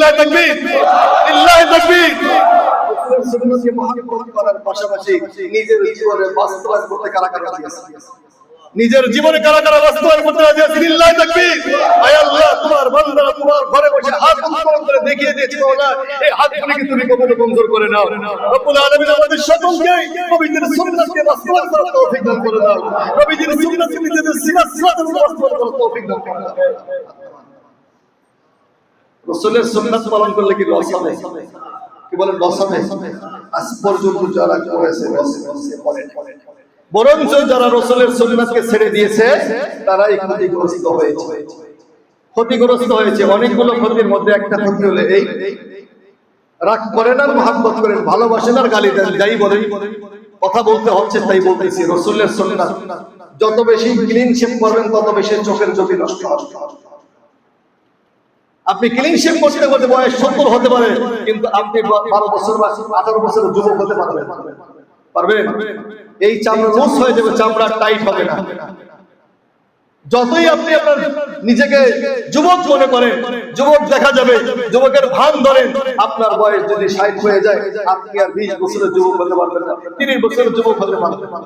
লিল্লাহি তাকবীর, লিল্লাহি তাকবীর। রাসূলের সুন্নাতকে মহব্বত করার পাশাপাশি নিজের জীবনে বাস্তবায়ন করতে কারা কারা রাজি আছে? নিজের জীবনে কারা কারা বাস্তবায়ন করতে রাজি আছে? লিল্লাহি তাকবীর। আয় আল্লাহ, তোমার বান্দারা তোমার ঘরে বসে হাত উত্তোলন করে দেখিয়ে দিয়েছে মাওলা, এই হাতগুলোকে তুমি কবুল মঞ্জুর করে নাও। রব্বুল আলামিন আমাদের সকলকে নবীজির সুন্নাতকে বাস্তবায়ন করার তৌফিক দান করে দাও। নবীজির সুন্নাতকে নিজেদের সিরাতে বাস্তবায়ন করার তৌফিক দান করে দাও। রাসূলের সুন্নাত পালন করলে কি লস হবে? কি বলেন লস হবে? আজ পর্যন্ত যারা করেছে লস পড়ে না, বরঞ্চ যারা রাসূলের সুন্নাতকে ছেড়ে দিয়েছে তারাই ক্ষতিগ্রস্ত হয়েছে, ক্ষতিগ্রস্ত হয়েছে। অনেকগুলো ক্ষতির মধ্যে একটা ক্ষতি হলো এই, রাগ করেন আর মহব্বত করেন, ভালোবাসেন আর গালি দেন, যাই বলেন, কথা বলতে হচ্ছে তাই বলতেছি। রাসূলের সুন্নাত যত বেশি ক্লিন শেপ করবেন তত বেশি চোখের জ্যোতি নষ্ট হবে। আপনি ক্লিন শেপ করতে করতে বয়স 70 হতে পারে, কিন্তু আপনি 12 বছর বা 18 বছরের যুবক হতে পারবেন? পারবেন? এই চামড়া লুজ হয়ে যাবে, চামড়া টাইট হবে না। যতই আপনি আপনার নিজেকে যুবক মনে করেন, যুবক দেখা যাবে, যুবকের ভান ধরেন, আপনার বয়স যদি 60 হয়ে যায় আপনি আর 20 বছরের যুবক হতে পারবেন না, 30 বছরের যুবক হতে পারবেন না।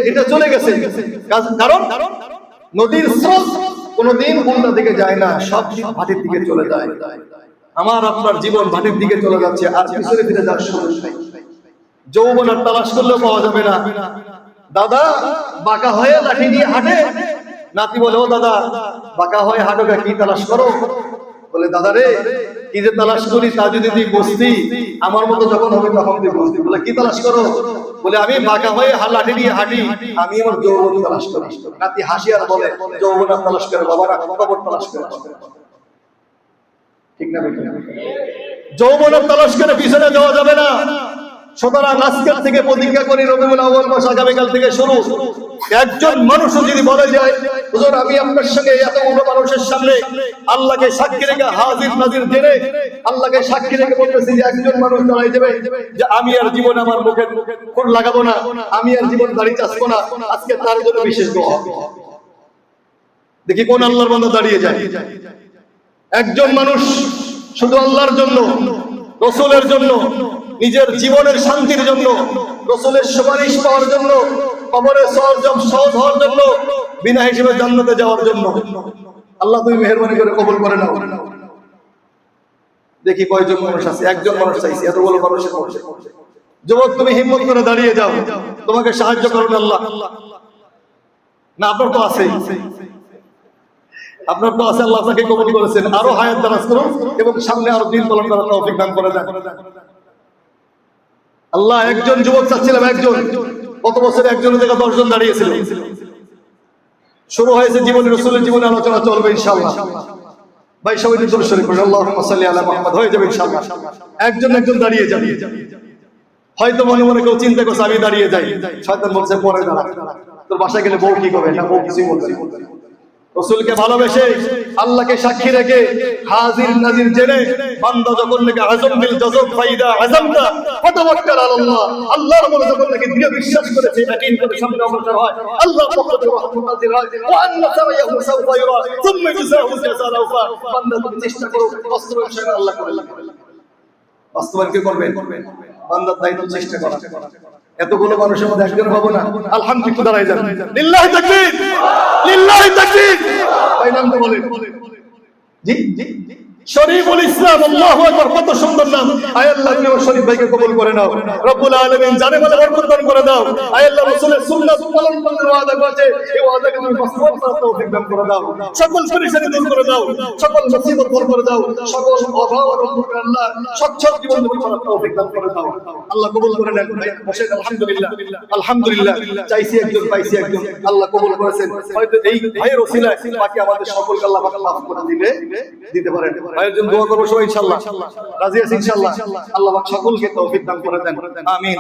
এটা চলে গেছে। কারণ নদীর স্রোত কোনদিন উল্টা দিকে যায় না, সব ভাটির দিকে চলে যায়। আমার আপনার জীবন ভাটির দিকে চলে যাচ্ছে, আর পিছনে ফিরে যাওয়ার সময় নাই। যৌবন আর তালাশ করলেও পাওয়া যাবে না। দাদা বাঁকা হয়ে লাঠি নিয়ে হাঁটে, নাতি বলে ও দাদা বাঁকা হয়ে হাঁটো, কি তালাশ করো? বলে দাদা রে কি যে তালাশ করি তা যদি তুই বুঝতি, আমার মতো যখন হবে তখন তুই বুঝতি। বলে কি তালাশ করো? বলে আমি বাঁকা হয়ে লাঠি নিয়ে হাঁটি, আমি আমার যৌবন তালাশ করি। নাতি হাসি আর বলে যৌবন তালাশ করে বাবারা কবর তালাশ করে। ঠিক না? যৌবন তালাশ করে পিছনে যাওয়া যাবে না। সুতরাং আজকের থেকে প্রতিজ্ঞা করি, রবিউল আউয়াল মাস আগামীকাল থেকে শুরু। একজন মানুষও যদি বলে যায় হুজুর আমি আপনার সঙ্গে এতগুলো মানুষের সামনে আল্লাহকে সাক্ষী রেখে হাজির নাজির জেনে আল্লাহকে সাক্ষী রেখে বলতেছি যে একজন মানুষ দাঁড়াই যাবে যে আমি আর জীবনে আমার মুখে ফোন লাগাবো না, আমি আর জীবন দাঁড়িয়ে চাচ্বো না, আজকে তার জন্য বিশেষ দোয়া। দেখি কোন আল্লাহর বান্দা দাঁড়িয়ে যায়। একজন মানুষ শুধু আল্লাহর জন্য, রাসূলের জন্য, নিজের জীবনের শান্তির জন্য, রাসূলের সুপারিশ পাওয়ার জন্য, কবরে সহজ হওয়ার জন্য, বিনা হিসেবে জান্নাতে যাওয়ার জন্য। আল্লাহ তুমি মেহেরবানি করে কবুল করে নাও। দেখি কয়জন মানুষ আছে? একজন মানুষ চাইছি, এতগুলো মানুষের মধ্যে। যুবক তুমি হিম্মত করে দাঁড়িয়ে যাও, তোমাকে সাহায্য করবেন আল্লাহ। না আপনার তো আছে, আপনার তো আছে, আল্লাহ আপনাকে কবুল করেছেন। আরো হায়াত দারাজ করুন এবং সামনে আরো দিন পালন করার তৌফিক দান করে দেন আল্লাহ। একজন যুবক চাচ্ছিলাম, একজন, কত বছরে একজনের জায়গা 10 জন দাঁড়িয়েছিল। শুরু হয়েছে জীবনে, রাসূলের জীবনে আলোচনা চলবে ইনশাআল্লাহ। ভাই সবাই দরুদ শরীফ পড়ুন, আল্লাহুম্মা সাল্লি আলা মুহাম্মদ, হয়ে যাবে ইনশাআল্লাহ। একজন দাঁড়িয়ে যাবে। হয়তো মনে মনে কেউ চিন্তা করছে আমি দাঁড়িয়ে যাই, শয়তান বলছে পরে দাঁড়া, তোর বাসায় গেলে বউ কি করবে? না বউ কিছুই বলবে না। রাসূলকে ভালোবেসে আল্লাহকে সাক্ষী রেখে হাজির নাজির জেনে বান্দা যখন নাকি আযম বিল জাযব ফাইদা আযমতা ফাতাওয়াক্কাল আলাল্লাহ, আল্লাহর উপর যখন নাকি দৃঢ় বিশ্বাস করেছে, ইয়াকিন করে সামনে অগ্রসর হয়, আল্লাহ পক্ষ থেকে রহমত নাযিল হয়। ওয়া আন্না সারায়াহু সাওফা ইউরা সুম্মা জাযাহু জাযাল আওফা। বান্দা তুমি চেষ্টা করো, বাস্তবায়ন ইনশাআল্লাহ আল্লাহ করে। বাস্তবায়ন কি করবেন? বান্দার দায়িত্ব চেষ্টা করা। এতগুলো মানুষের মধ্যে একজন পাবো না, আলহামদুলিল্লাহ দাঁড়াই যান। লিল্লাহি তাকবীর, লিল্লাহি তাকবীর। ভাই নাম তো বলেন। জি জি শরীফুল ইসলাম, আল্লাহু আকবার, কত সুন্দর নাম। আয় আল্লাহ তুমি আমার শরীফ ভাইকে কবুল করে নাও। রব্বুল আলামিন জানে বলে বরকত দান করে দাও। আয় আল্লাহ রাসূলের সুন্নাত পালন করতে ওয়াদা করেছে, এই ওয়াদাকে তুমি বাস্তবায়ন করার তৌফিক দান করে দাও। সকল পরিশানি দূর করে দাও, সকল মুসিবত দূর করে দাও, সকল অভাব দূর করে আল্লাহ সচ্ছল জীবন করার তৌফিক দান করে দাও। আল্লাহ কবুল করে নেন। বসে আলহামদুলিল্লাহ, আলহামদুলিল্লাহ। চাইছি একজন, পাইছি একজন, আল্লাহ কবুল করেছেন। হয়তো এই ভাইয়ের ওসিলায় বাকি আমাদের সকলকে আল্লাহ পাক মাফ করে দিতে পারেন। ভাইয়ের জন্য দোয়া করব সবাই ইনশাআল্লাহ। রাজি আছি ইনশাআল্লাহ। আল্লাহ পাক সকলকে তৌফিক দান করে দেন। আমিন।